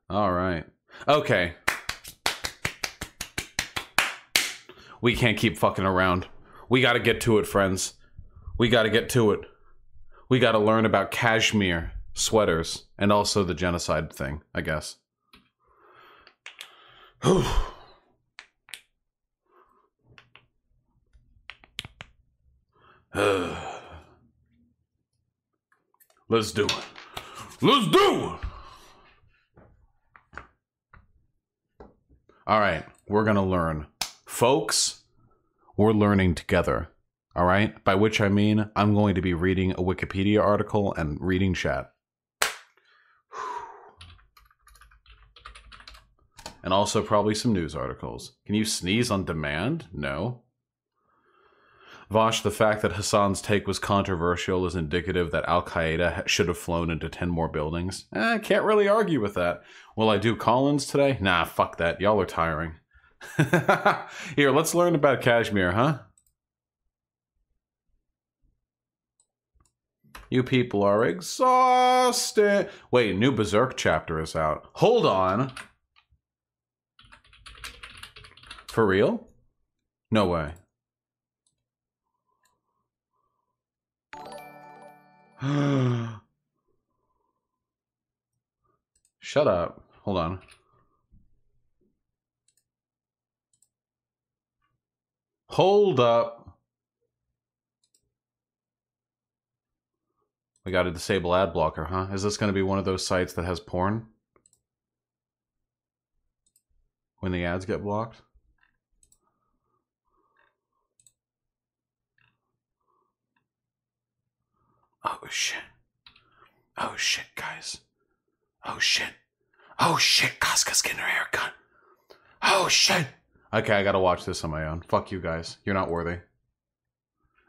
All right. Okay. We can't keep fucking around. We gotta get to it, friends. We gotta get to it. We gotta learn about Kashmir sweaters and also the genocide thing, I guess. Let's do it. Let's do it! All right, we're gonna learn. Folks, we're learning together. All right? By which I mean, I'm going to be reading a Wikipedia article and reading chat. And also probably some news articles. Can you sneeze on demand? No. Vosh, the fact that Hassan's take was controversial is indicative that Al-Qaeda should have flown into 10 more buildings. I can't really argue with that. Will I do Collins today? Nah, fuck that. Y'all are tiring. Here, let's learn about Kashmir, huh? You people are exhausted. Wait, new Berserk chapter is out. Hold on. For real? No way. Shut up. Hold on. Hold up. We got to disable ad blocker, huh? Is this going to be one of those sites that has porn? When the ads get blocked? Oh shit. Oh shit, guys. Oh shit. Oh shit, Casca's getting her haircut. Oh shit. Okay, I gotta watch this on my own. Fuck you guys. You're not worthy.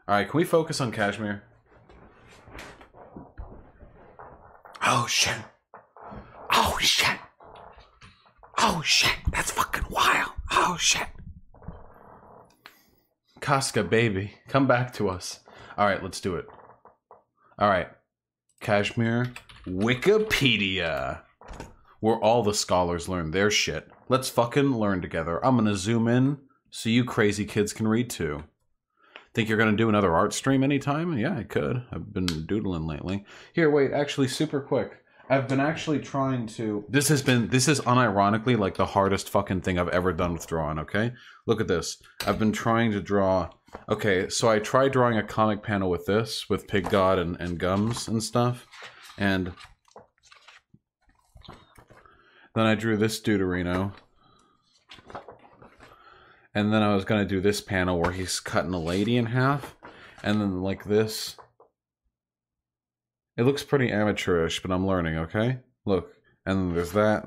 Alright, can we focus on Kashmir? Oh shit. Oh shit. Oh shit. That's fucking wild. Oh shit. Casca, baby. Come back to us. Alright, let's do it. Alright. Kashmir Wikipedia. Where all the scholars learn their shit. Let's fucking learn together. I'm gonna zoom in so you crazy kids can read too. Think you're gonna do another art stream anytime? Yeah, I could. I've been doodling lately. Here, wait, actually super quick. I've been actually trying to... This is unironically like the hardest fucking thing I've ever done with drawing, okay? Look at this. I've been trying to draw... Okay, so I tried drawing a comic panel with this, with Pig God and gums and stuff. And then I drew this Deuterino. And then I was going to do this panel where he's cutting a lady in half. And then like this. It looks pretty amateurish, but I'm learning, okay? Look. And then there's that.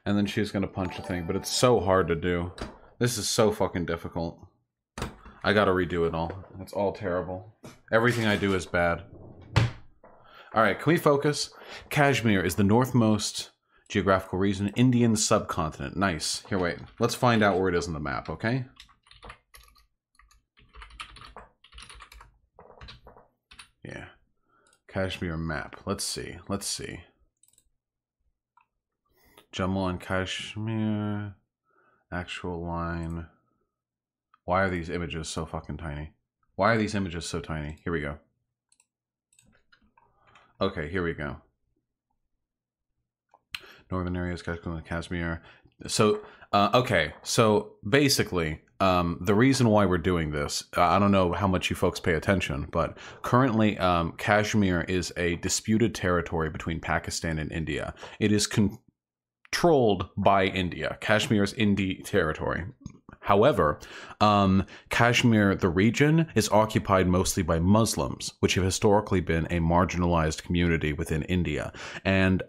And then she's going to punch a thing. But it's so hard to do. This is so fucking difficult. I gotta redo it all. It's all terrible. Everything I do is bad. Alright, can we focus? Kashmir is the northmost geographical region, Indian subcontinent. Nice. Here, wait. Let's find out where it is on the map, okay? Yeah. Kashmir map. Let's see. Let's see. Jammu and Kashmir. Actual line. Why are these images so fucking tiny? Why are these images so tiny? Here we go. Okay, here we go. Northern areas, Kashmir. So, okay. So, basically, the reason why we're doing this, I don't know how much you folks pay attention, but currently, Kashmir is a disputed territory between Pakistan and India. It is controlled by India. Kashmir is Indian territory. However, Kashmir, the region, is occupied mostly by Muslims, which have historically been a marginalized community within India. And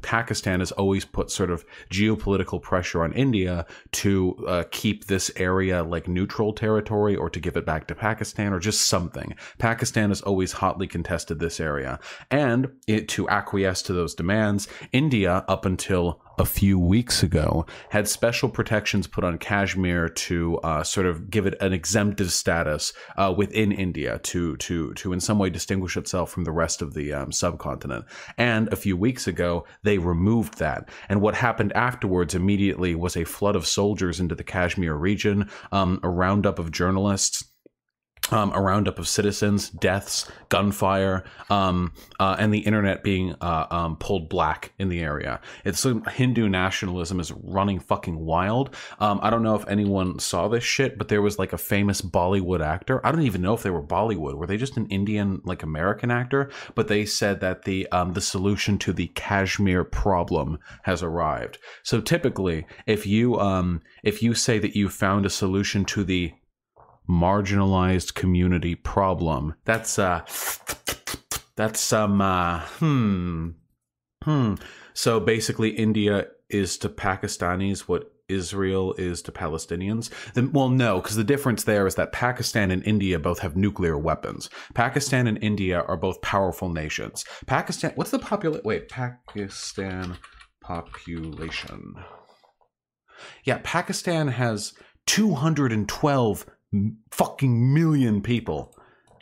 Pakistan has always put sort of geopolitical pressure on India to keep this area like neutral territory or to give it back to Pakistan or just something. Pakistan has always hotly contested this area. And to acquiesce to those demands, India, up until a few weeks ago, had special protections put on Kashmir to sort of give it an exemptive status within India to in some way distinguish itself from the rest of the subcontinent. And a few weeks ago, they removed that. And what happened afterwards immediately was a flood of soldiers into the Kashmir region, a roundup of journalists, a roundup of citizens, deaths, gunfire, and the internet being pulled black in the area. It's Hindu nationalism is running fucking wild. I don't know if anyone saw this shit, but there was like a famous Bollywood actor. I don't even know if they were Bollywood. Were they just an Indian, like American actor? But they said that the solution to the Kashmir problem has arrived. So typically, if you say that you found a solution to the marginalized community problem, that's some So basically, India is to Pakistanis what Israel is to Palestinians. Well, no, because the difference there is that Pakistan and India both have nuclear weapons. Pakistan and India are both powerful nations. Pakistan, what's the Pakistan population? Yeah, Pakistan has 212 fucking million people.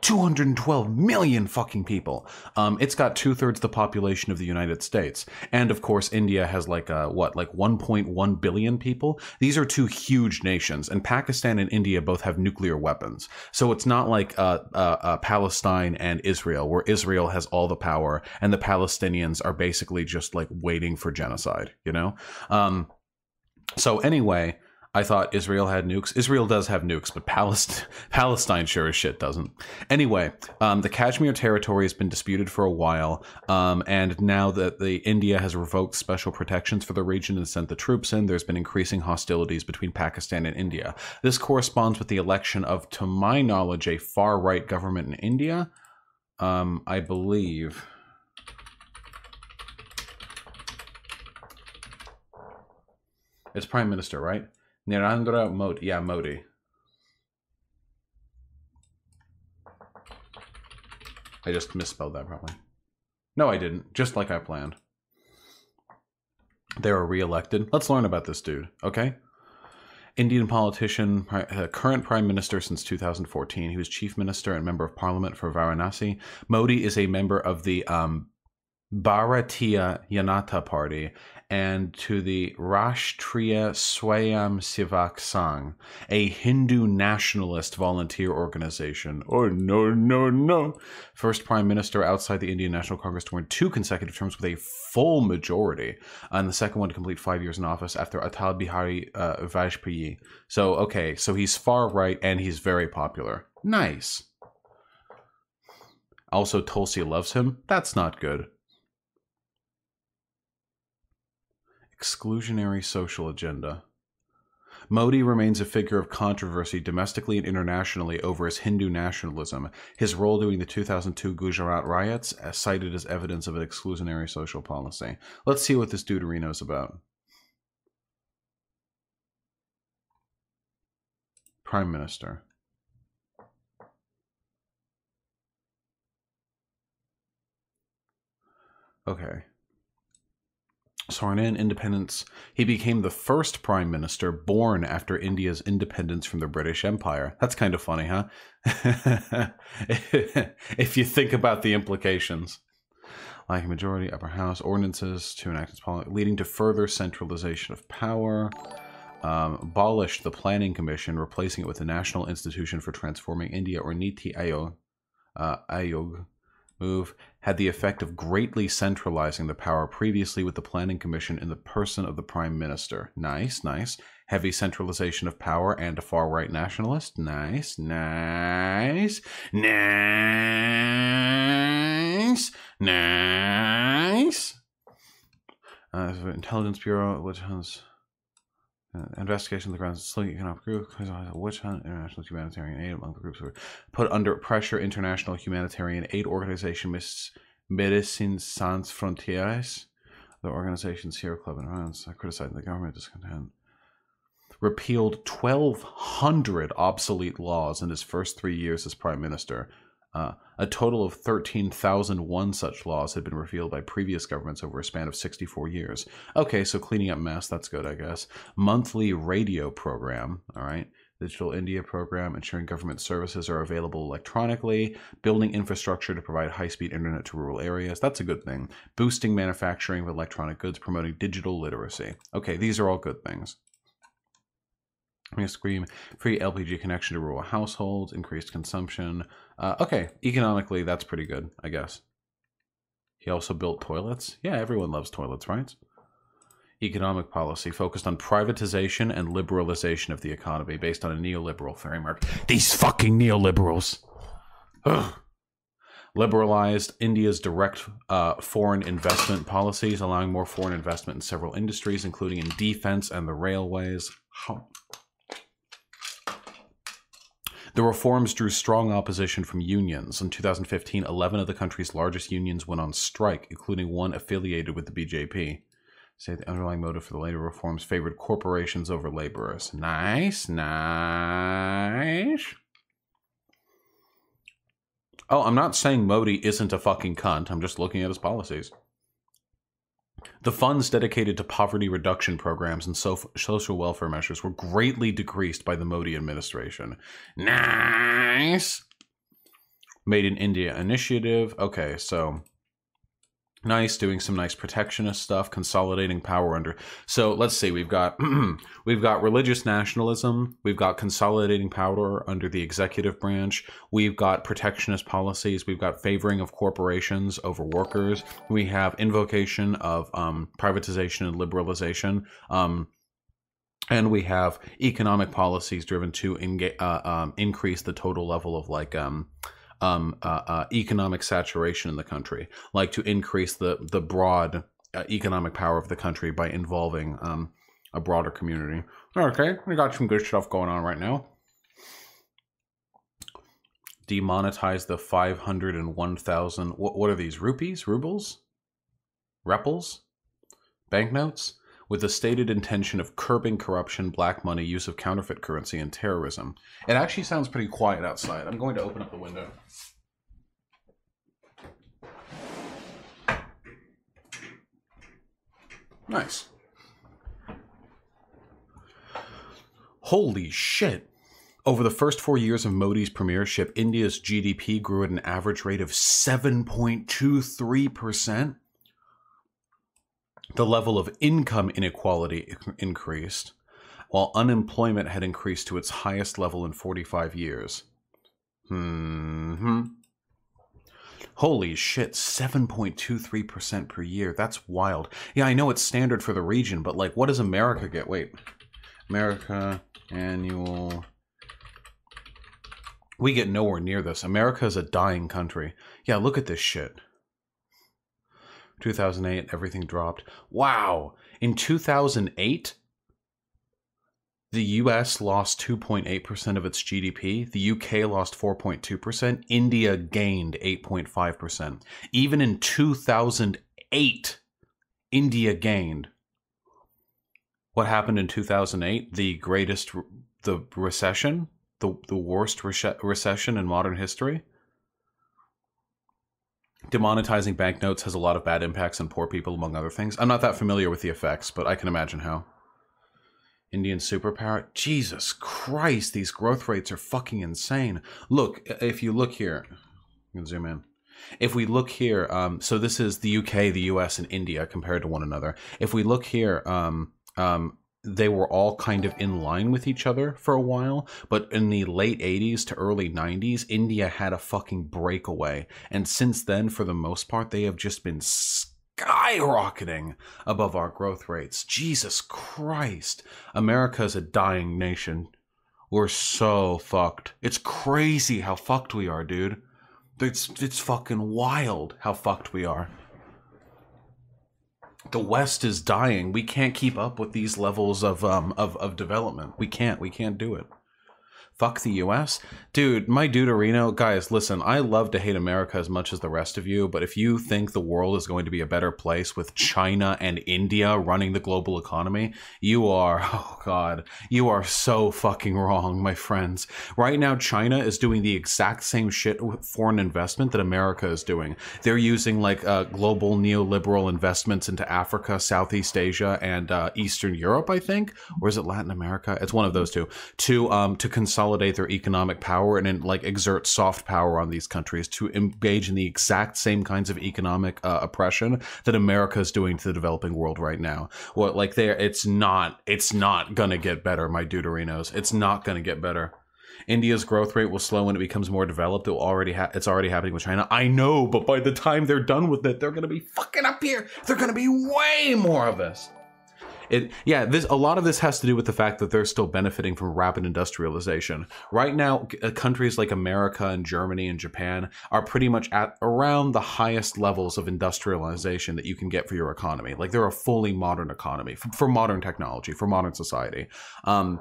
212 million fucking people. It's got 2/3 the population of the United States. And of course, India has like 1.1 billion people. These are two huge nations, and Pakistan and India both have nuclear weapons. So it's not like Palestine and Israel, where Israel has all the power and the Palestinians are basically just like waiting for genocide, you know? So anyway, I thought Israel had nukes. Israel does have nukes, but Palestine sure as shit doesn't. Anyway, the Kashmir territory has been disputed for a while, and now that India has revoked special protections for the region and sent the troops in, there's been increasing hostilities between Pakistan and India. This corresponds with the election of, to my knowledge, a far-right government in India. I believe... It's Prime Minister, right? Narendra Modi. Yeah, Modi. I just misspelled that probably. No, I didn't. Just like I planned. They were re-elected. Let's learn about this dude, okay? Indian politician, current prime minister since 2014. He was chief minister and member of parliament for Varanasi. Modi is a member of the Bharatiya Janata Party and to the Rashtriya Swayamsevak Sangh, a Hindu nationalist volunteer organization. Oh, no, no, no. First prime minister outside the Indian National Congress to win 2 consecutive terms with a full majority, and the second one to complete 5 years in office after Atal Bihari Vajpayee. So, okay, so he's far right and he's very popular. Nice. Also, Tulsi loves him. That's not good. Exclusionary social agenda. Modi remains a figure of controversy domestically and internationally over his Hindu nationalism. His role during the 2002 Gujarat riots cited as evidence of an exclusionary social policy. Let's see what this dudery knows about. Prime Minister. Okay. Sworn in independence. He became the first prime minister born after India's independence from the British Empire. That's kind of funny, huh? If you think about the implications. Like a majority, upper house, ordinances to enact its policy, leading to further centralization of power. Abolished the Planning Commission, replacing it with the National Institution for Transforming India, or Niti Ayog. Move had the effect of greatly centralizing the power previously with the Planning Commission in the person of the Prime Minister. Nice, nice. Heavy centralization of power and a far-right nationalist. Nice, nice, nice, nice. Intelligence Bureau, which has... investigation of the grounds of slowing economic group, witch hunt, international humanitarian aid among the groups who were put under pressure. International humanitarian aid organization Médecins Sans Frontières, the organization Sierra Club and France, criticizing the government discontent. Repealed 1,200 obsolete laws in his first 3 years as prime minister. A total of 13,001 such laws had been repealed by previous governments over a span of 64 years. Okay, so cleaning up mess, that's good, I guess. Monthly radio program, all right. Digital India program, ensuring government services are available electronically, building infrastructure to provide high-speed internet to rural areas. That's a good thing. Boosting manufacturing of electronic goods, promoting digital literacy. Okay, these are all good things. I'm going to scream free LPG connection to rural households, increased consumption. Okay, economically, that's pretty good, I guess. He also built toilets. Yeah, everyone loves toilets, right? Economic policy focused on privatization and liberalization of the economy based on a neoliberal framework. These fucking neoliberals. Ugh. Liberalized India's direct foreign investment policies, allowing more foreign investment in several industries, including in defense and the railways. The reforms drew strong opposition from unions. In 2015, 11 of the country's largest unions went on strike, including one affiliated with the BJP. Say the underlying motive for the later reforms favored corporations over laborers. Nice, nice. Oh, I'm not saying Modi isn't a fucking cunt. I'm just looking at his policies. The funds dedicated to poverty reduction programs and social welfare measures were greatly decreased by the Modi administration. Nice. Made in India initiative. Okay, so nice, doing some nice protectionist stuff, consolidating power under. So let's see, we've got we've got religious nationalism, we've got consolidating power under the executive branch, we've got protectionist policies, we've got favoring of corporations over workers, we have invocation of privatization and liberalization, and we have economic policies driven to increase the total level of like economic saturation in the country, like to increase the broad economic power of the country by involving a broader community. Okay, we got some good stuff going on right now. Demonetize the 501,000. What are these? Rupees? Rubles? Repels? Banknotes? With the stated intention of curbing corruption, black money, use of counterfeit currency, and terrorism. It actually sounds pretty quiet outside. I'm going to open up the window. Nice. Holy shit. Over the first 4 years of Modi's premiership, India's GDP grew at an average rate of 7.23%. The level of income inequality increased, while unemployment had increased to its highest level in 45 years. Holy shit, 7.23% per year. That's wild. Yeah, I know it's standard for the region, but like, what does America get? Wait. America annual... We get nowhere near this. America is a dying country. Yeah, look at this shit. 2008, everything dropped. Wow. In 2008, the US lost 2.8% of its GDP. The UK lost 4.2%. India gained 8.5%. Even in 2008, India gained. What happened in 2008? The recession? The worst recession in modern history? Demonetizing banknotes has a lot of bad impacts on poor people, among other things. I'm not that familiar with the effects, but I can imagine how. Indian superpower? Jesus Christ, these growth rates are fucking insane. Look, if you look here, you can zoom in. If we look here, so this is the UK, the US, and India compared to one another. If we look here, they were all kind of in line with each other for a while, but in the late 80s to early 90s, India had a fucking breakaway. And since then, for the most part, they have just been skyrocketing above our growth rates. Jesus Christ. America is a dying nation. We're so fucked. It's crazy how fucked we are, dude. It's fucking wild how fucked we are. The West is dying. We can't keep up with these levels of development. We can't do it. Fuck the US? Dude, my duderino, guys, listen, I love to hate America as much as the rest of you, but if you think the world is going to be a better place with China and India running the global economy, you are, oh God, you are so fucking wrong, my friends. Right now, China is doing the exact same shit with foreign investment that America is doing. They're using like global neoliberal investments into Africa, Southeast Asia, and Eastern Europe, I think, or is it Latin America? It's one of those two, to consolidate their economic power and like exert soft power on these countries to engage in the exact same kinds of economic oppression that America is doing to the developing world right now. Well, like it's not gonna get better, my duderinos. It's not gonna get better. India's growth rate will slow when it becomes more developed. It's already happening with China. I know, but by the time they're done with it, they're gonna be fucking up here. They're gonna be way more of us. A lot of this has to do with the fact that they're still benefiting from rapid industrialization. Right now, countries like America and Germany and Japan are pretty much at around the highest levels of industrialization that you can get for your economy. Like they're a fully modern economy for modern technology, for modern society. And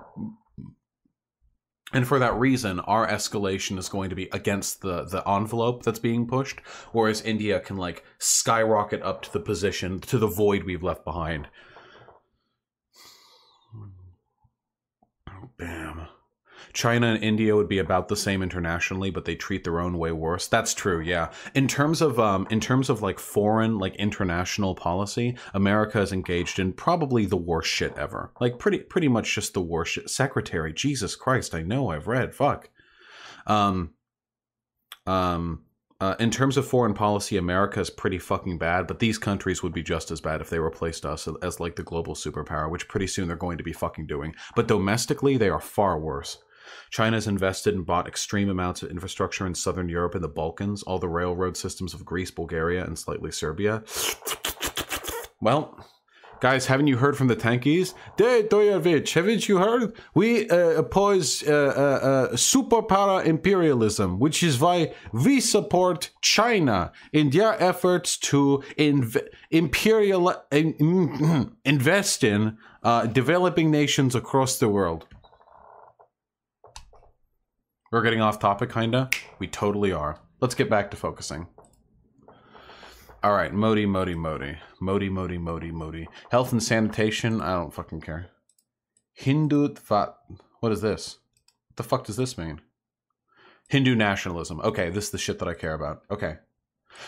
for that reason, our escalation is going to be against the envelope that's being pushed, whereas India can like skyrocket up to the position, to the void we've left behind. Bam. China and India would be about the same internationally, but they treat their own way worse. That's true, yeah. In terms of like foreign, like international policy, America is engaged in probably the worst shit ever. Like pretty much just the worst shit. Secretary, Jesus Christ, I know, I've read. Fuck. In terms of foreign policy, America is pretty fucking bad, but these countries would be just as bad if they replaced us as like the global superpower, which pretty soon they're going to be fucking doing. But domestically, they are far worse. China's invested and bought extreme amounts of infrastructure in southern Europe and the Balkans, all the railroad systems of Greece, Bulgaria, and slightly Serbia. Well, guys, haven't you heard from the tankies? Haven't you heard? We oppose superpower imperialism, which is why we support China in their efforts to invest in developing nations across the world. We're getting off topic, kinda. We totally are. Let's get back to focusing. All right, Modi. Health and sanitation, I don't fucking care. Hindutva, what is this? What the fuck does this mean? Hindu nationalism. Okay, this is the shit that I care about. Okay.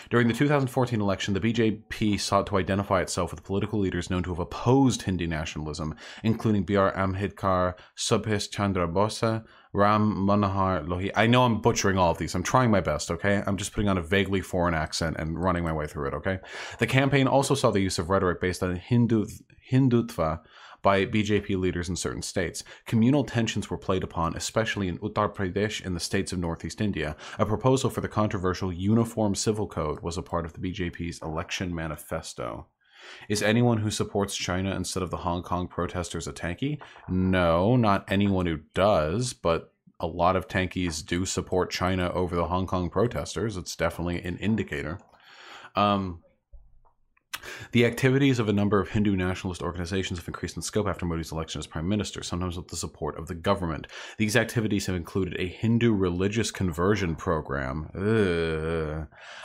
During the 2014 election, the BJP sought to identify itself with political leaders known to have opposed Hindu nationalism, including B.R. Ambedkar, Subhas Chandra Bose, Ram Manohar Lohi. I know I'm butchering all of these. I'm trying my best, okay? I'm just putting on a vaguely foreign accent and running my way through it, okay? The campaign also saw the use of rhetoric based on Hindutva by BJP leaders in certain states. Communal tensions were played upon, especially in Uttar Pradesh and the states of northeast India. A proposal for the controversial Uniform Civil Code was a part of the BJP's election manifesto. Is anyone who supports China instead of the Hong Kong protesters a tankie? No, not anyone who does, but a lot of tankies do support China over the Hong Kong protesters. It's definitely an indicator. The activities of a number of Hindu nationalist organizations have increased in scope after Modi's election as prime minister, sometimes with the support of the government. These activities have included a Hindu religious conversion program,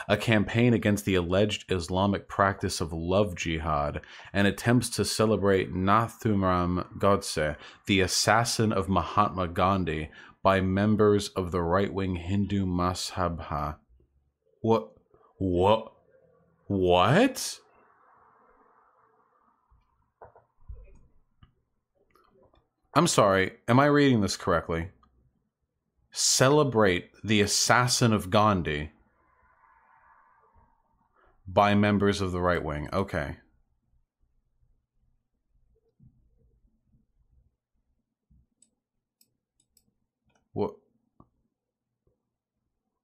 a campaign against the alleged Islamic practice of love jihad, and attempts to celebrate Nathuram Godse, the assassin of Mahatma Gandhi, by members of the right-wing Hindu Mashabha. What? I'm sorry, am I reading this correctly? Celebrate the assassin of Gandhi by members of the right wing. Okay. What?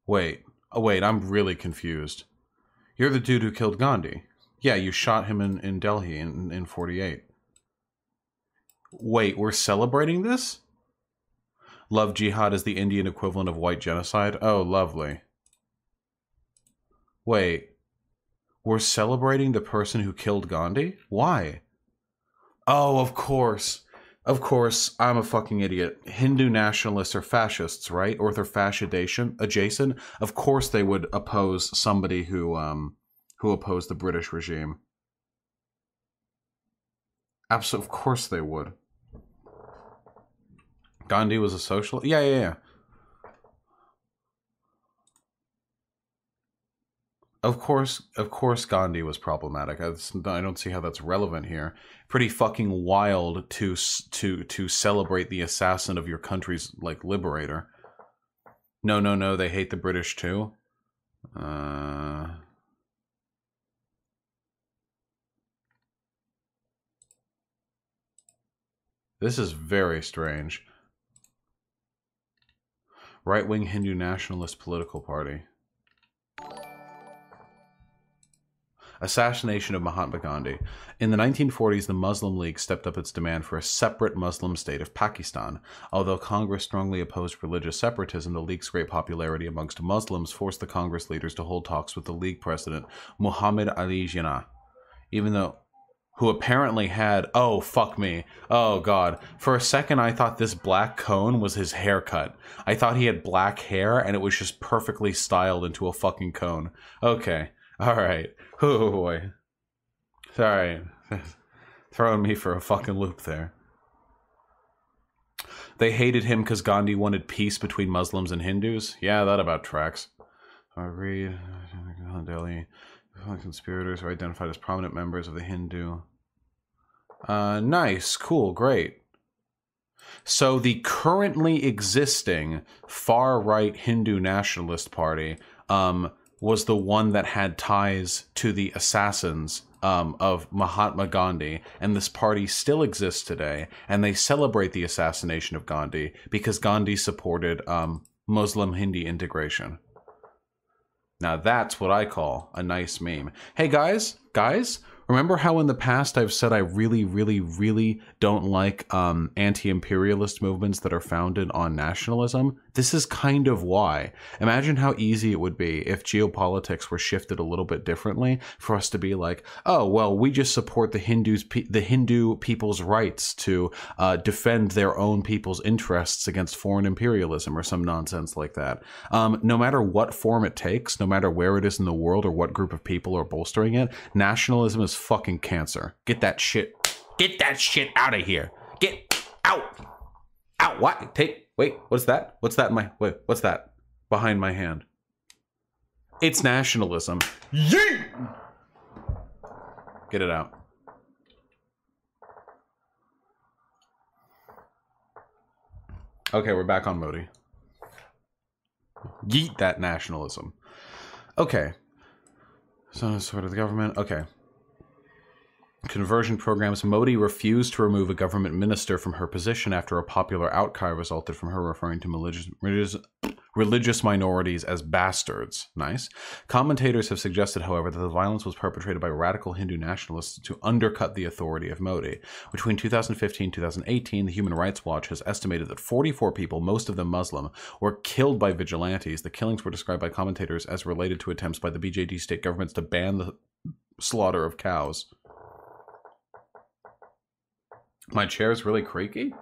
Wait, I'm really confused. You're the dude who killed Gandhi. Yeah, you shot him in Delhi in 48. Wait, we're celebrating this? Love jihad is the Indian equivalent of white genocide? Oh, lovely. Wait, we're celebrating the person who killed Gandhi? Why? Oh, of course. Of course, I'm a fucking idiot. Hindu nationalists are fascists, right? Or they're fascidation adjacent. Of course, they would oppose somebody who opposed the British regime. Absolutely, of course they would. Gandhi was a socialist. Yeah. Of course, Gandhi was problematic. I don't see how that's relevant here. Pretty fucking wild to celebrate the assassin of your country's like liberator. No, they hate the British too. This is very strange. Right-wing Hindu nationalist political party. Assassination of Mahatma Gandhi. In the 1940s, the Muslim League stepped up its demand for a separate Muslim state of Pakistan. Although Congress strongly opposed religious separatism, the League's great popularity amongst Muslims forced the Congress leaders to hold talks with the League president, Muhammad Ali Jinnah. Who apparently had, oh, fuck me. Oh, God. For a second, I thought this black cone was his haircut. I thought he had black hair, and it was just perfectly styled into a fucking cone. Okay. All right. Oh, boy. Sorry. Throwing me for a fucking loop there. They hated him because Gandhi wanted peace between Muslims and Hindus? Yeah, that about tracks. I read... Delhi... Conspirators are identified as prominent members of the Hindu. Nice, cool, great. So the currently existing far-right Hindu nationalist party was the one that had ties to the assassins of Mahatma Gandhi, and this party still exists today, and they celebrate the assassination of Gandhi because Gandhi supported Muslim Hindi integration. Now that's what I call a nice meme. Hey guys, remember how in the past I've said I really don't like anti-imperialist movements that are founded on nationalism? This is kind of why. Imagine how easy it would be if geopolitics were shifted a little bit differently for us to be like, oh, well, we just support the Hindu people's rights to defend their own people's interests against foreign imperialism or some nonsense like that. No matter what form it takes, no matter where it is in the world or what group of people are bolstering it, nationalism is fucking cancer. Get that shit out of here. Get out. What? Wait, what's that? What's that behind my hand? It's nationalism. Yeet! Get it out. Okay, we're back on Modi. Yeet that nationalism. Okay. So, sort of the government. Okay. Conversion programs. Modi refused to remove a government minister from her position after a popular outcry resulted from her referring to religious minorities as bastards. Nice. Commentators have suggested, however, that the violence was perpetrated by radical Hindu nationalists to undercut the authority of Modi. Between 2015 and 2018, the Human Rights Watch has estimated that 44 people, most of them Muslim, were killed by vigilantes. The killings were described by commentators as related to attempts by the BJD state governments to ban the slaughter of cows. My chair's really creaky?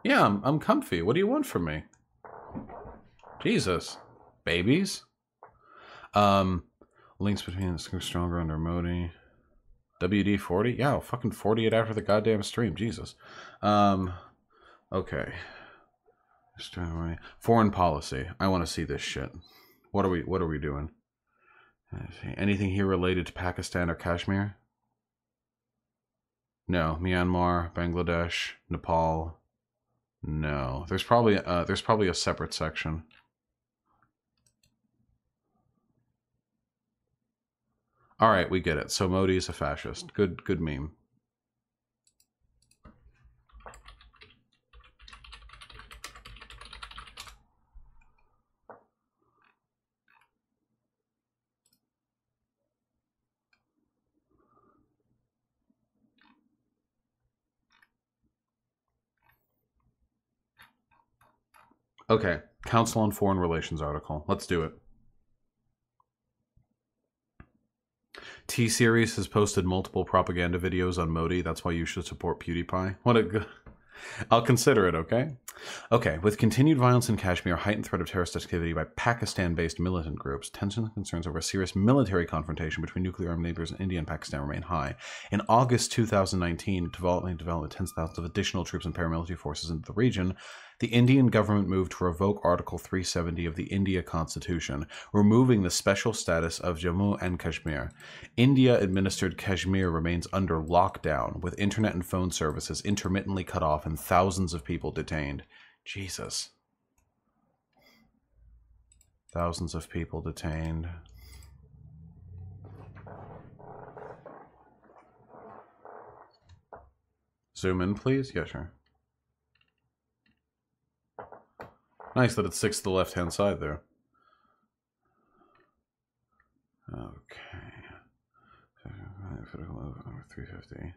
Yeah, I'm comfy. What do you want from me? Jesus. Babies? Links between the stronger under Modi. WD-40? Yeah, I'll fucking 40 it after the goddamn stream. Jesus. Okay. Foreign policy. I want to see this shit. What are we doing? Anything here related to Pakistan or Kashmir? No. Myanmar, Bangladesh, Nepal. No. There's probably a separate section. All right, we get it. So Modi is a fascist. Good meme. Okay, Council on Foreign Relations article. Let's do it. T-Series has posted multiple propaganda videos on Modi. That's why you should support PewDiePie. What a good... I'll consider it, okay? Okay, with continued violence in Kashmir, heightened threat of terrorist activity by Pakistan-based militant groups, tensions and concerns over a serious military confrontation between nuclear-armed neighbors in India and Pakistan remain high. In August 2019, development tens of thousands of additional troops and paramilitary forces into the region, the Indian government moved to revoke Article 370 of the India Constitution, removing the special status of Jammu and Kashmir. India-administered Kashmir remains under lockdown, with internet and phone services intermittently cut off and thousands of people detained. Jesus. Thousands of people detained. Zoom in, please? Yeah, sure. Nice that it sticks to the left-hand side there. Okay. 350.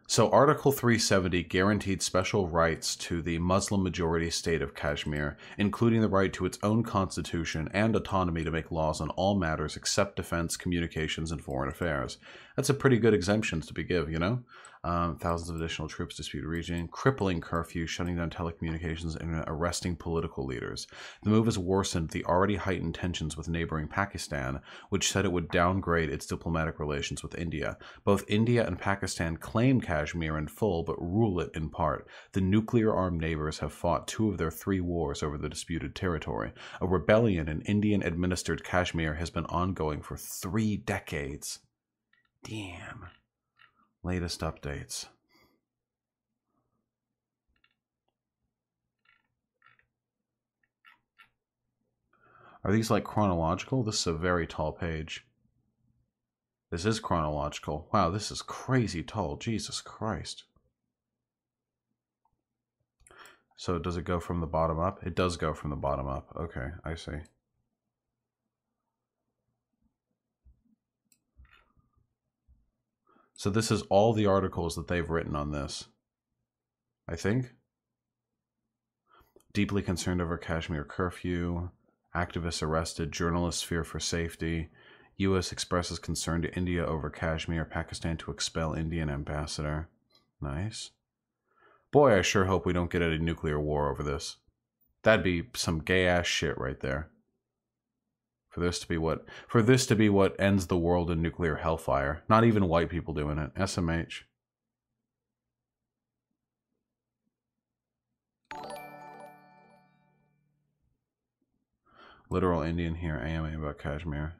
So Article 370 guaranteed special rights to the Muslim-majority state of Kashmir, including the right to its own constitution and autonomy to make laws on all matters except defense, communications, and foreign affairs. That's a pretty good exemption to be given, you know? Thousands of additional troops dispute region, crippling curfew, shutting down telecommunications, and arresting political leaders. The move has worsened the already heightened tensions with neighboring Pakistan, which said it would downgrade its diplomatic relations with India. Both India and Pakistan claim Kashmir in full, but rule it in part. The nuclear-armed neighbors have fought 2 of their 3 wars over the disputed territory. A rebellion in Indian-administered Kashmir has been ongoing for 3 decades. Damn. Latest updates. Are these like chronological? This is a very tall page. This is chronological. Wow, this is crazy tall. Jesus Christ. So does it go from the bottom up? It does go from the bottom up. Okay, I see. So this is all the articles that they've written on this, I think. Deeply concerned over Kashmir curfew. Activists arrested. Journalists fear for safety. U.S. expresses concern to India over Kashmir. Pakistan to expel Indian ambassador. Nice. Boy, I sure hope we don't get a nuclear war over this. That'd be some gay-ass shit right there. For this to be what ends the world in nuclear hellfire. Not even white people doing it. SMH. Literal Indian here. AMA about Kashmir.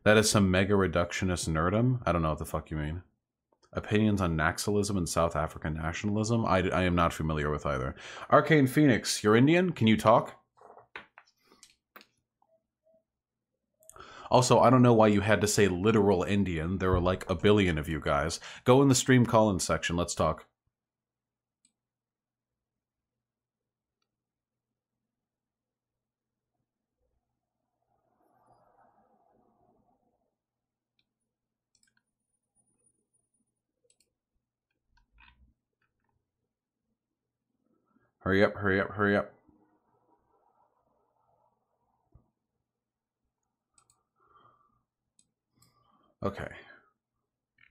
That is some mega reductionist nerdum. I don't know what the fuck you mean. Opinions on Naxalism and South African nationalism. I am not familiar with either. Arcane Phoenix, you're Indian? Can you talk? Also, I don't know why you had to say literal Indian. There are like a billion of you guys. Go in the stream call-in section. Let's talk. Hurry up, hurry up, hurry up. Okay.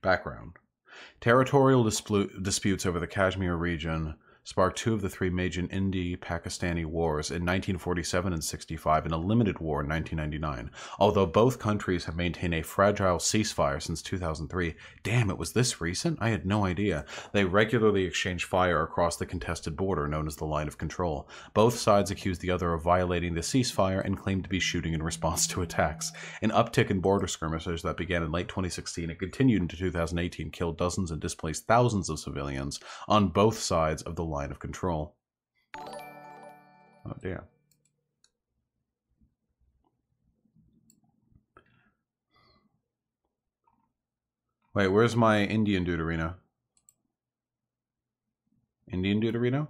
Background. Territorial disputes over the Kashmir region sparked 2 of the 3 major Indi-Pakistani wars in 1947 and 65 and a limited war in 1999. Although both countries have maintained a fragile ceasefire since 2003, damn, it was this recent? I had no idea. They regularly exchange fire across the contested border known as the line of control. Both sides accuse the other of violating the ceasefire and claim to be shooting in response to attacks. An uptick in border skirmishes that began in late 2016 and continued into 2018 killed dozens and displaced thousands of civilians on both sides of the line of control. Oh dear. Wait, where's my Indian Deuterino? Indian Deuterino?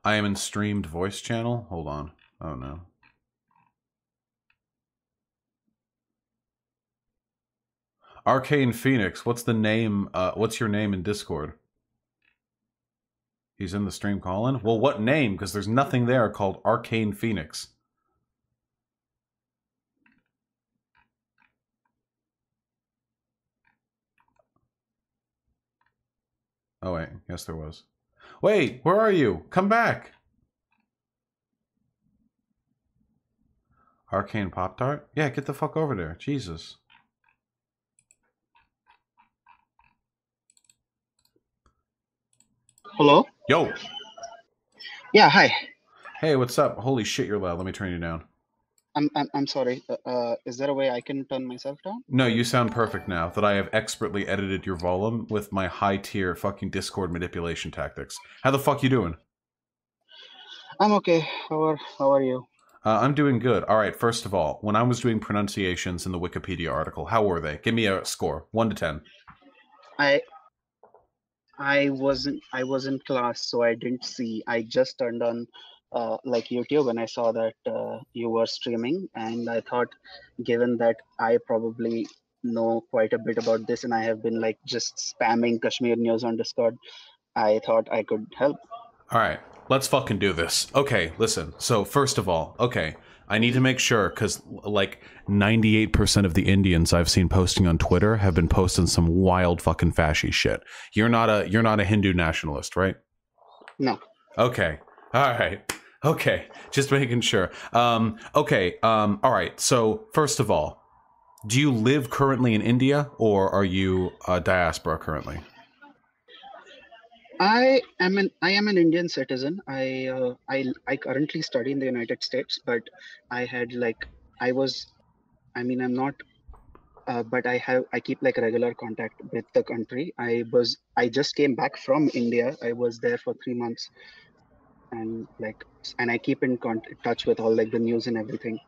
I am in streamed voice channel. Hold on. Oh no. Arcane Phoenix, what's the name? What's your name in Discord? He's in the stream calling? Well, what name? Because there's nothing there called Arcane Phoenix. Oh wait, yes there was. Wait, where are you? Come back. Arcane Pop-Tart? Yeah, get the fuck over there. Jesus. Hello? Yo. Yeah, hi. Hey, what's up? Holy shit, you're loud. Let me turn you down. I'm sorry. Is there a way I can turn myself down? No, you sound perfect now that I have expertly edited your volume with my high-tier fucking Discord manipulation tactics. How the fuck you doing? I'm okay. How are you? I'm doing good. All right, first of all, when I was doing pronunciations in the Wikipedia article, how were they? Give me a score, 1 to 10. I I was in class, so I didn't see. I just turned on like YouTube and I saw that you were streaming, and I thought, given that I probably know quite a bit about this, and I have been like just spamming Kashmir news on Discord, I thought I could help. All right, let's fucking do this. Okay, listen. So, first of all, okay, I need to make sure because like 98% of the Indians I've seen posting on Twitter have been posting some wild fucking fashy shit. You're not a Hindu nationalist, right? No. Okay. All right. Okay. Just making sure. Okay. All right. So, first of all, do you live currently in India or are you a diaspora currently? I am an Indian citizen. I currently study in the United States, but I had like I was I mean I'm not but I keep like regular contact with the country. I just came back from India. I was there for 3 months, and I keep in touch with all like the news and everything.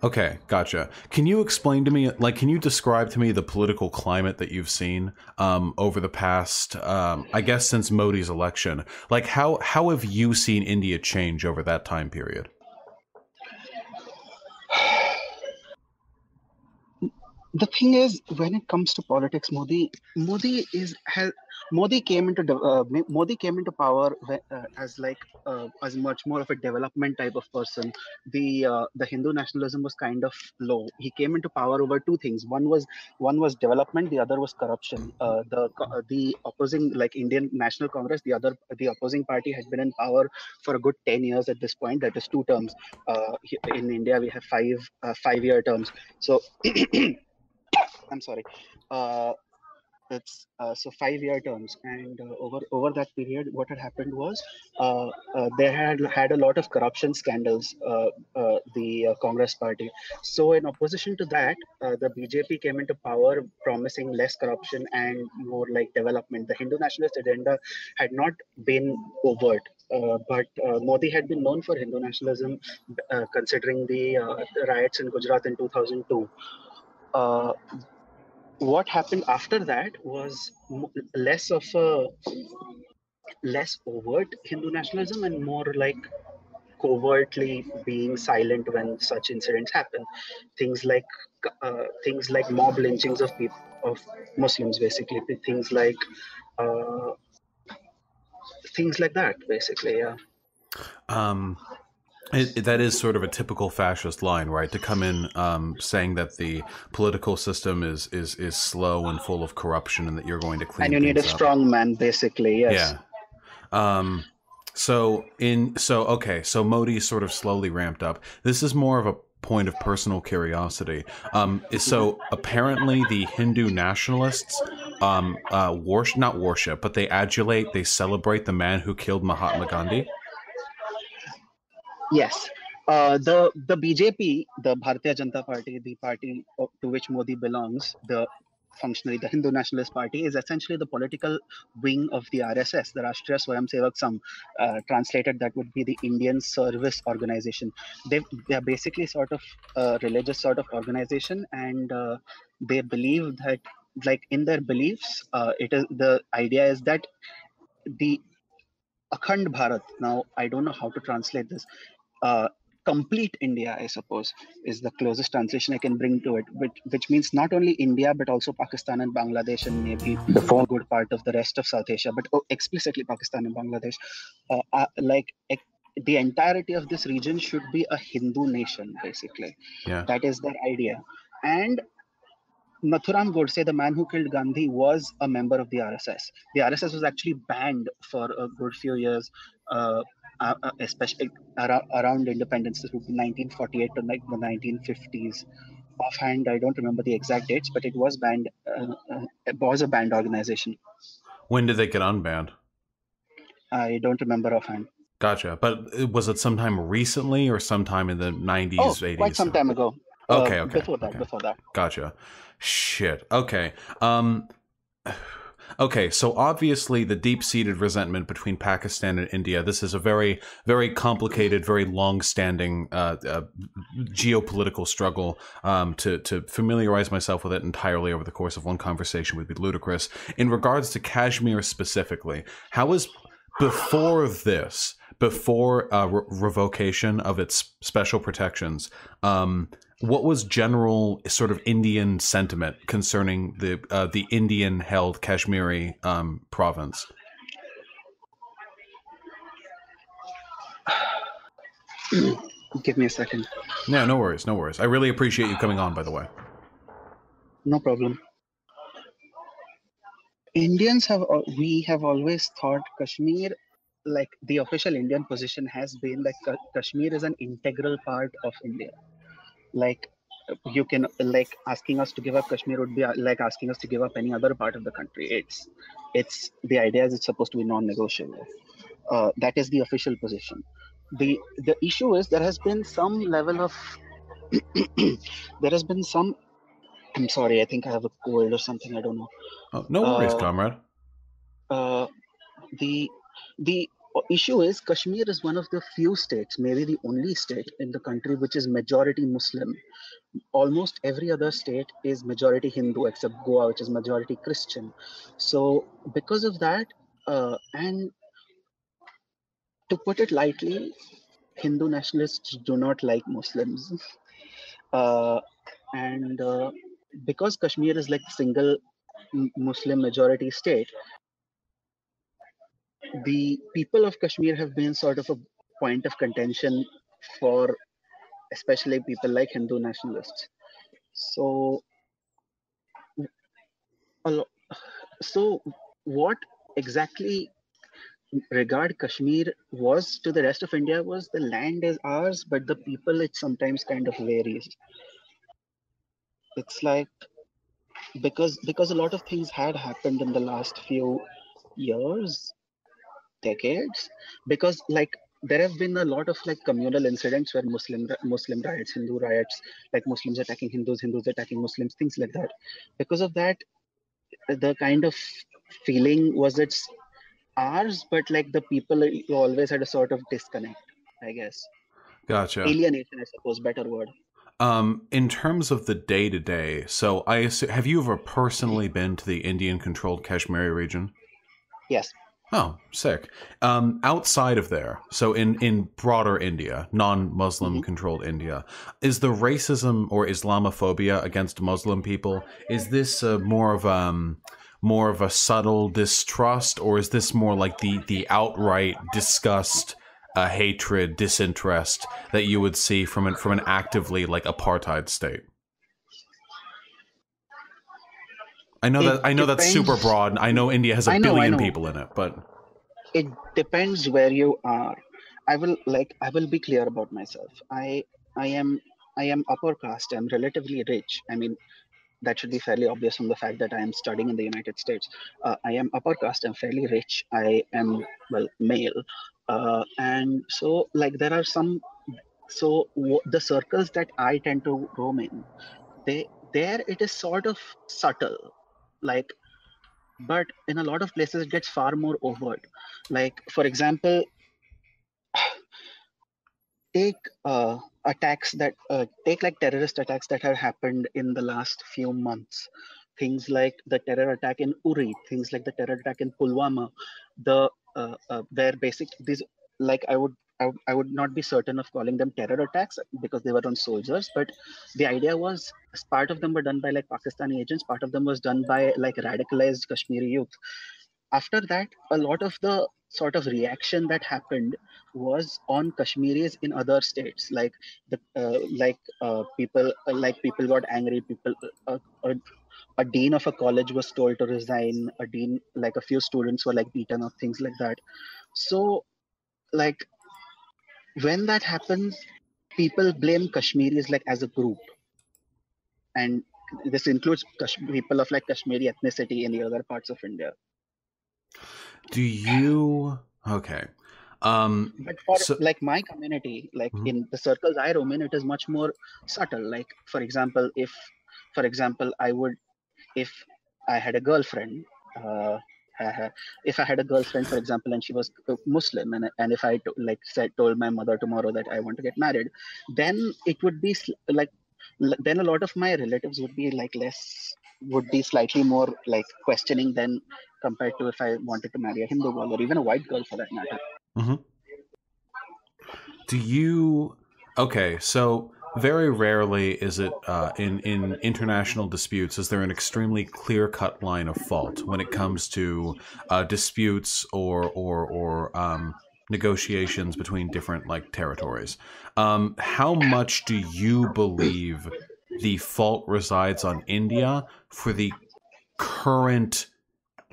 Okay, gotcha. Can you explain to me, like, can you describe to me the political climate that you've seen over the past, I guess, since Modi's election? Like, how have you seen India change over that time period? The thing is, when it comes to politics, Modi is has Modi came into Modi came into power as like as much more of a development type of person. The Hindu nationalism was kind of low. He came into power over two things. One was development. The other was corruption. The opposing, like Indian National Congress, the opposing party has been in power for a good 10 years at this point. That is 2 terms. In India, we have 5 year terms. So. I'm sorry. Uh, it's so 5 year terms, and over that period, what had happened was they had a lot of corruption scandals. The Congress Party. So in opposition to that, the BJP came into power, promising less corruption and more like development. The Hindu nationalist agenda had not been overt. But Modi had been known for Hindu nationalism, considering the riots in Gujarat in 2002. Uh, what happened after that was less overt Hindu nationalism and more like covertly being silent when such incidents happen. Things like things like mob lynchings of people of Muslims, basically uh, things like that, basically. Yeah. Um, that is sort of a typical fascist line, right? To come in saying that the political system is slow and full of corruption, and that you're going to And clean you need a things up. strong man, basically. Yes. Yeah. So Modi sort of slowly ramped up. This is more of a point of personal curiosity. So apparently the Hindu nationalists not worship, but they adulate, they celebrate the man who killed Mahatma Gandhi. Yes. The BJP, the Bharatiya Janata Party, the party to which Modi belongs, the Hindu Nationalist Party, is essentially the political wing of the RSS, the Rashtriya Swayamsevak Sangh. Translated, that would be the Indian Service Organization. They are basically sort of a religious sort of organization, and they believe that, like in their beliefs, the idea is that the Akhand Bharat. Now, I don't know how to translate this. Uh, Complete India, I suppose, is the closest translation I can bring to it, which means not only India, but also Pakistan and Bangladesh, and maybe a good part of the rest of South Asia, but explicitly Pakistan and Bangladesh. The entirety of this region should be a Hindu nation, basically. Yeah. That is their idea. And Nathuram Godse, the man who killed Gandhi, was a member of the RSS. The RSS was actually banned for a good few years, especially around independence. This would be 1948 to like the 1950s. Offhand, I don't remember the exact dates, but it was banned. It was a banned organization. When did they get unbanned? I don't remember offhand. Gotcha. But was it sometime recently or sometime in the 90s, Oh, 80s? quite some time ago. Okay. Before that. Gotcha. Shit. Okay. Okay, so obviously the deep-seated resentment between Pakistan and India, this is a very, very complicated, very long-standing geopolitical struggle. To familiarize myself with it entirely over the course of one conversation would be ludicrous. In regards to Kashmir specifically, how is before this, before revocation of its special protections, what was general sort of Indian sentiment concerning the Indian-held Kashmiri province? Give me a second. Yeah, no worries, no worries. I really appreciate you coming on, by the way. No problem. We have always thought Kashmir, like the official Indian position has been that Kashmir is an integral part of India. Like you can, like asking us to give up Kashmir would be like asking us to give up any other part of the country. It's the idea is it's supposed to be non-negotiable. That is the official position. The issue is there has been some level of there has been some. I'm sorry, I think I have a cold or something. I don't know. Oh, no worries, comrade. The the issue is Kashmir is one of the few states, maybe the only state in the country which is majority Muslim. Almost every other state is majority Hindu except Goa, which is majority Christian. So because of that, and to put it lightly, Hindu nationalists do not like Muslims. And because Kashmir is like single Muslim majority state, the people of Kashmir have been sort of a point of contention for especially people like Hindu nationalists. So, so what exactly regard Kashmir was to the rest of India was the land is ours, but the people it sometimes kind of varies. It's like because a lot of things had happened in the last few years, decades, because like there have been a lot of like communal incidents where Muslim riots, Hindu riots, like Muslims attacking Hindus, Hindus attacking Muslims, things like that. Because of that, the kind of feeling was it's ours, but like the people always had a sort of disconnect, I guess. Gotcha. Alienation, I suppose, better word. In terms of the day-to-day, so have you ever personally been to the Indian-controlled Kashmiri region? Yes. Oh, sick. Outside of there, so in broader India, non-Muslim controlled India, is the racism or Islamophobia against Muslim people, is this more of a subtle distrust, or is this more like the outright disgust, hatred, disinterest that you would see from an actively like apartheid state? I know that's super broad. I know India has a billion people in it, but it depends where you are. I will be clear about myself. I am upper caste. I'm relatively rich. I mean, that should be fairly obvious from the fact that I am studying in the United States. I am upper caste. I'm fairly rich. I am male, and so like there are some. So the circles that I tend to roam in, there it is sort of subtle, like, but in a lot of places it gets far more overt. Like for example, take attacks that take like terrorist attacks that have happened in the last few months. Things like the terror attack in Uri, things like the terror attack in Pulwama, where basic these like I would not be certain of calling them terror attacks because they were on soldiers, but the idea was part of them were done by like Pakistani agents, part of them was done by like radicalized Kashmiri youth. After that, a lot of the sort of reaction that happened was on Kashmiris in other states, like people got angry, people A dean of a college was told to resign. A dean, like a few students were like beaten up, things like that. So like when that happens, people blame Kashmiris like as a group, and this includes people of like Kashmiri ethnicity in the other parts of India. Do you? Okay. But for So. like my community, like Mhm. in the circles I roam in, it is much more subtle. Like for example, if I had a girlfriend, uh, uh, if I had a girlfriend, for example, and she was Muslim, and if I told my mother tomorrow that I want to get married, then it would be then a lot of my relatives would be like would be slightly more like questioning than compared to if I wanted to marry a Hindu girl or even a white girl for that matter. Mhm. Do you? Okay, so very rarely is it in international disputes is there an extremely clear cut line of fault when it comes to disputes or negotiations between different like territories. How much do you believe the fault resides on India for the current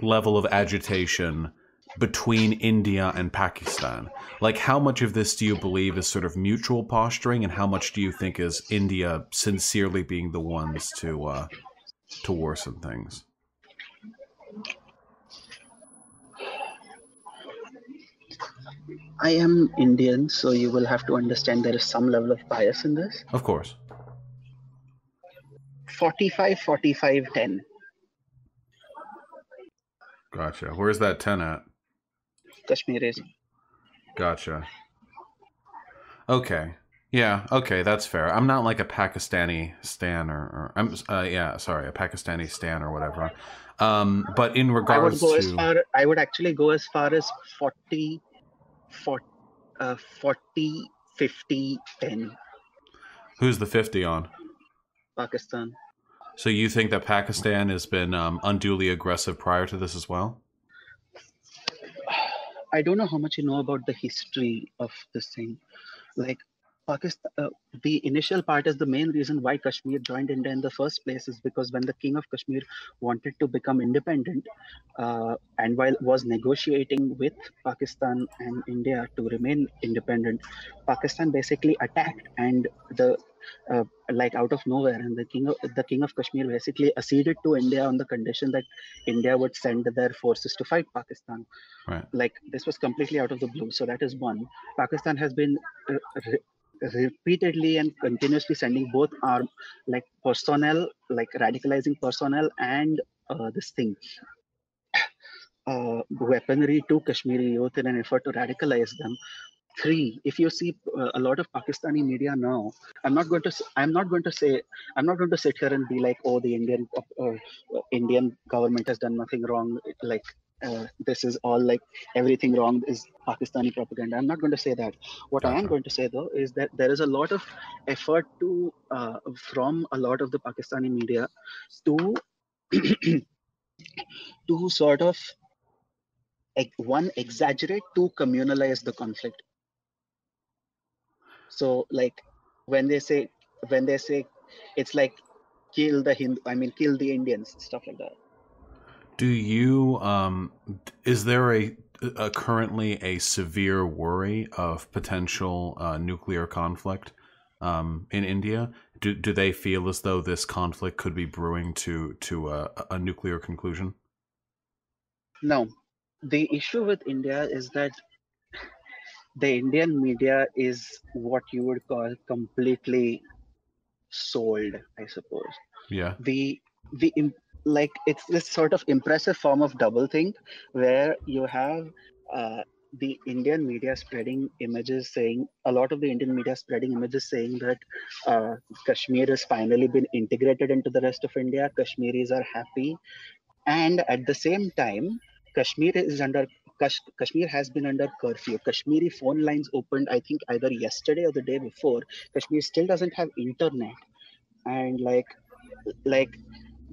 level of agitation between India and Pakistan? Like, how much of this do you believe is sort of mutual posturing, and how much do you think is India sincerely being the ones to worsen things? I am Indian, so you will have to understand there is some level of bias in this. Of course. 45, 45, 10. Gotcha. Where's that 10 at? Kashmiris. Gotcha. Okay. Yeah, okay, that's fair. I'm not like a Pakistani stan or I'm yeah, sorry, a Pakistani stan or whatever. But in regards to I would actually go as far as 40, 40, 40 50, 10. who's the 50 on? Pakistan. So you think that Pakistan has been unduly aggressive prior to this as well? I don't know how much you know about the history of this thing. Like Pakistan, the initial part is the main reason why Kashmir joined India in the first place is because when the king of Kashmir wanted to become independent, and while was negotiating with Pakistan and India to remain independent, Pakistan basically attacked and the like out of nowhere, and the king of Kashmir basically acceded to India on the condition that India would send their forces to fight Pakistan. Right. Like this was completely out of the blue. So that is one. Pakistan has been repeatedly and continuously sending both arm like personnel, like radicalizing personnel and this thing weaponry to Kashmiri youth in an effort to radicalize them. Three, if you see a lot of Pakistani media now, I'm not going to sit here and be like, oh, the Indian government has done nothing wrong. Like this is all like everything wrong is Pakistani propaganda. I'm not going to say that. What I am Gotcha. going to say though is that there is a lot of effort to from a lot of the Pakistani media to to sort of one exaggerate to communalize the conflict. So like when they say when they say it's like kill the Hindu, I mean kill the Indians, stuff like that. Do you is there a currently a severe worry of potential nuclear conflict in India? Do they feel as though this conflict could be brewing to a nuclear conclusion? Now, the issue with India is that the Indian media is what you would call completely sold, I suppose. Yeah. The like it's this sort of impressive form of doublethink where you have uh, the Indian media spreading images saying a lot of the Indian media spreading images saying that Kashmir has finally been integrated into the rest of India. Kashmiris are happy, and at the same time, Kashmir is under Kashmir has been under curfew. Kashmiri phone lines opened, I think, either yesterday or the day before. Kashmir still doesn't have internet, and like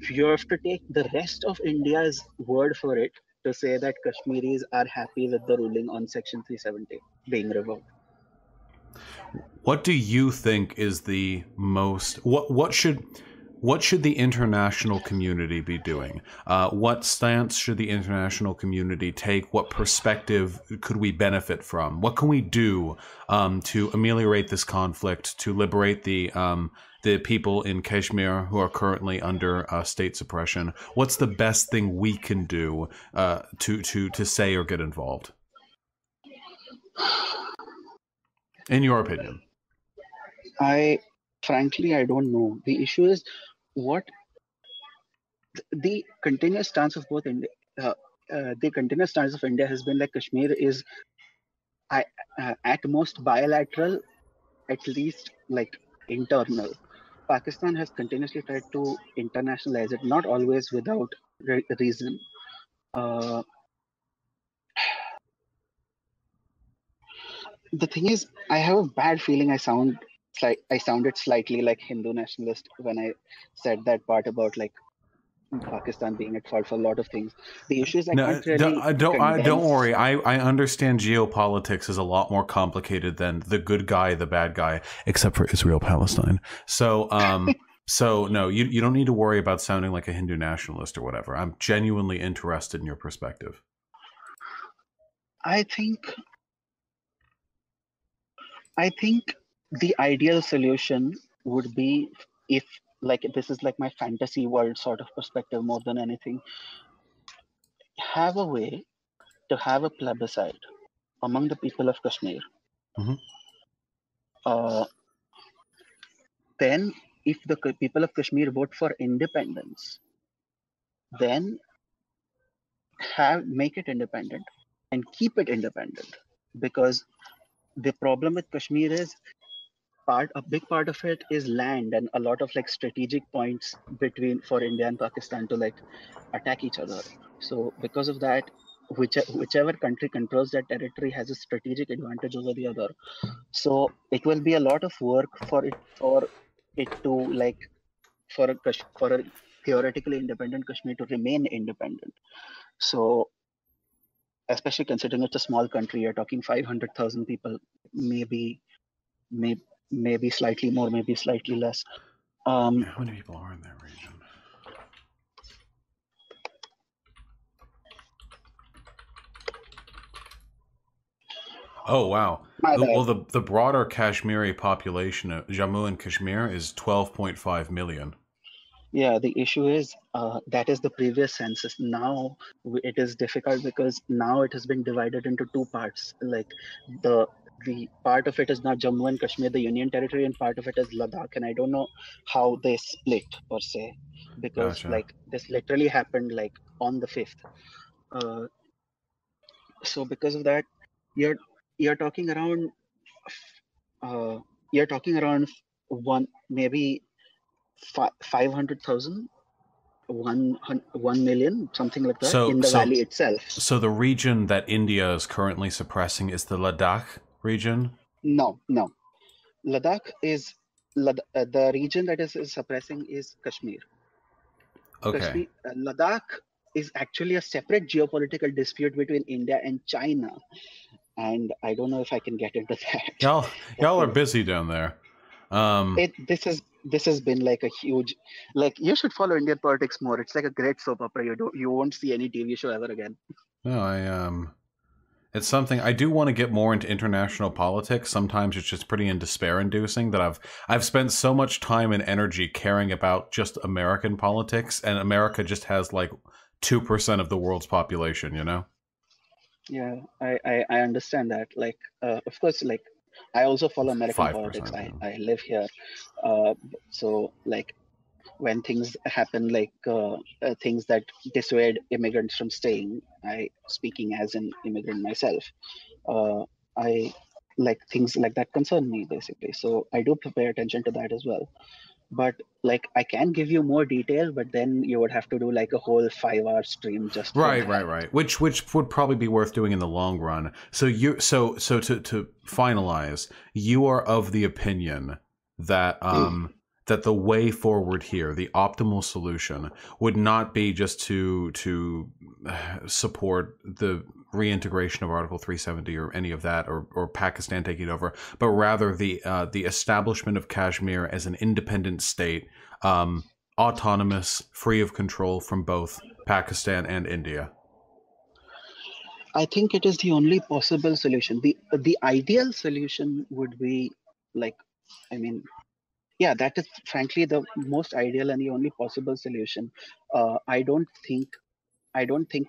you have to take the rest of India's word for it to say that Kashmiris are happy with the ruling on Section 370 being revoked. What do you think is the most what should what should the international community be doing? What stance should the international community take? What perspective could we benefit from? What can we do to ameliorate this conflict, to liberate the people in Kashmir who are currently under state suppression? What's the best thing we can do to say or get involved? In your opinion. Frankly, I don't know. The issue is what the continuous stance of both India. The continuous stance of India has been like Kashmir is at most bilateral, at least like internal. Pakistan has continuously tried to internationalize it, not always without reason. The thing is, I have a bad feeling I sounded slightly like Hindu nationalist when I said that part about like Pakistan being at fault for a lot of things. The issue is I can't really don't worry. I understand geopolitics is a lot more complicated than the good guy, the bad guy, except for Israel Palestine. So so no, you don't need to worry about sounding like a Hindu nationalist or whatever. I'm genuinely interested in your perspective. I think the ideal solution would be, if like this is like my fantasy world sort of perspective more than anything, have a way to have a plebiscite among the people of Kashmir. Then if the people of Kashmir vote for independence, then make it independent and keep it independent, because the problem with Kashmir is a big part of it is land and a lot of like strategic points for India and Pakistan to like attack each other. So because of that, whichever country controls that territory has a strategic advantage over the other. So it will be a lot of work for it to like for a theoretically independent Kashmir to remain independent. So especially considering it's a small country, you're talking 500,000 people, maybe slightly more, maybe slightly less. How many people are in that region? Oh, wow. Well, the broader Kashmiri population of Jammu and Kashmir is 12.5 million. Yeah, the issue is that is the previous census. Now it is difficult because now it has been divided into two parts. Like the part of it is now Jammu and Kashmir, the Union Territory, and part of it is Ladakh. And I don't know how they split per se, because like this literally happened like on the 5th. So because of that, you're talking around one maybe 500,000, 1 million, something like that, in the valley itself. So the region that India is currently suppressing is the Ladakh region? No. Ladakh is the region that is suppressing is Kashmir. Okay. Ladakh is actually a separate geopolitical dispute between India and China, and I don't know if I can get into that. Y'all are busy down there. This has been like a huge, like, you should follow Indian politics more. It's like a great soap opera. You won't see any TV show ever again. No, it's something I do want to get more into international politics. Sometimes it's just pretty despair-inducing that I've spent so much time and energy caring about just American politics, and America just has like 2% of the world's population, you know? Yeah, I understand that. Like, of course, like, I also follow American politics. I live here. So, like, when things happen, like things that dissuade immigrants from staying, speaking as an immigrant myself, I like things like that concern me, basically. So I do pay attention to that as well. But like, I can give you more detail, but then you would have to do like a whole 5-hour stream just right. Which would probably be worth doing in the long run. So to finalize, you are of the opinion that that the way forward here, the optimal solution, would not be just to support the reintegration of Article 370 or any of that, or Pakistan taking it over, but rather the establishment of Kashmir as an independent state, autonomous, free of control from both Pakistan and India? I think it is the only possible solution. The ideal solution would be like, I mean, yeah, that is frankly the most ideal and the only possible solution. I don't think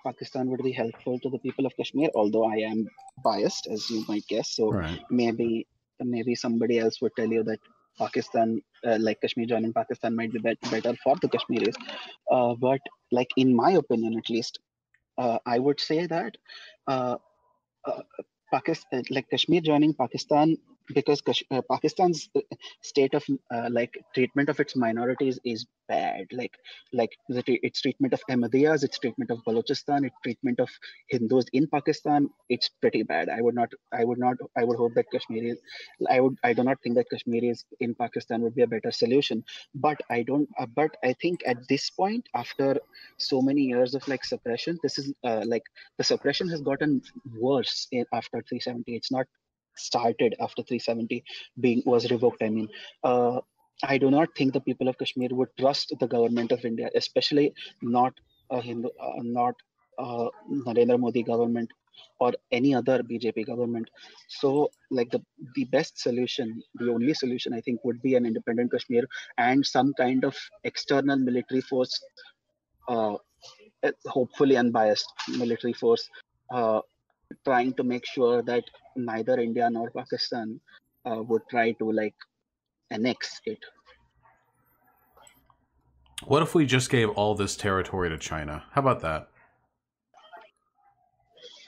Pakistan would be helpful to the people of Kashmir, although I am biased, as you might guess. So Right. maybe somebody else would tell you that Pakistan, like Kashmir joining Pakistan, might be better for the Kashmiris. But like in my opinion, at least, I would say that uh, uh, Pakistan, like Kashmir joining Pakistan, because Pakistan's state of like treatment of its minorities is bad. Its treatment of Ahmadiyas, its treatment of Balochistan, its treatment of Hindus in Pakistan, it's pretty bad. I would hope that Kashmiris, I do not think that Kashmiris in Pakistan would be a better solution. But I don't. But I think at this point, after so many years of like suppression, this is like the suppression has gotten worse after 370. It's not started after 370 being was revoked. I mean, I do not think the people of Kashmir would trust the government of India, especially not not Narendra Modi government or any other BJP government. So, like the best solution, the only solution I think would be an independent Kashmir and some kind of external military force, uh, hopefully unbiased military force, uh, trying to make sure that neither India nor Pakistan would try to like annex it. What if we just gave all this territory to China? How about that?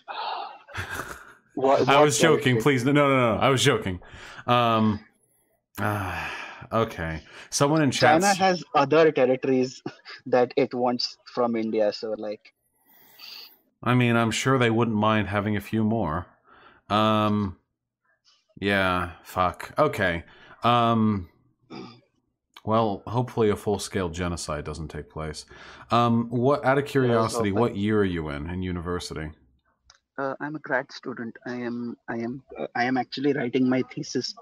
I What was joking. territory? Please, no. I was joking. Um, okay. Someone in China chat's. has other territories that it wants from India. So like, I mean, I'm sure they wouldn't mind having a few more. Um, yeah. Fuck. Okay. Um, well, hopefully a full-scale genocide doesn't take place. What? Out of here's curiosity, what hoping. year are you in university? I'm a grad student. I am actually writing my thesis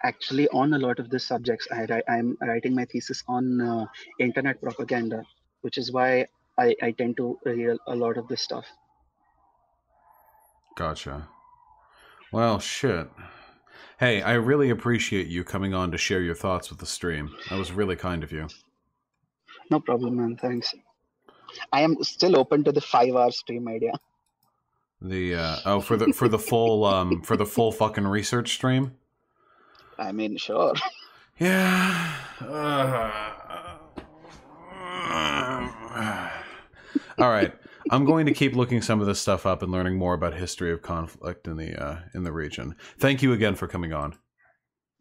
actually on a lot of these subjects. I'm writing my thesis on internet propaganda, which is why I tend to read a lot of this stuff. Gotcha. Well, shit. Hey, I really appreciate you coming on to share your thoughts with the stream. That was really kind of you. No problem, man. Thanks. I am still open to the 5 hour stream idea. The for the full fucking research stream. I mean, sure. Yeah. All right. I'm going to keep looking some of this stuff up and learning more about history of conflict in the region. Thank you again for coming on.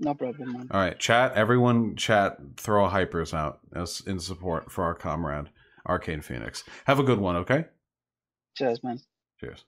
No problem, man. All right, chat. Everyone, chat. Throw hypers out as in support for our comrade Arcane Phoenix. Have a good one. Okay. Cheers, man. Cheers.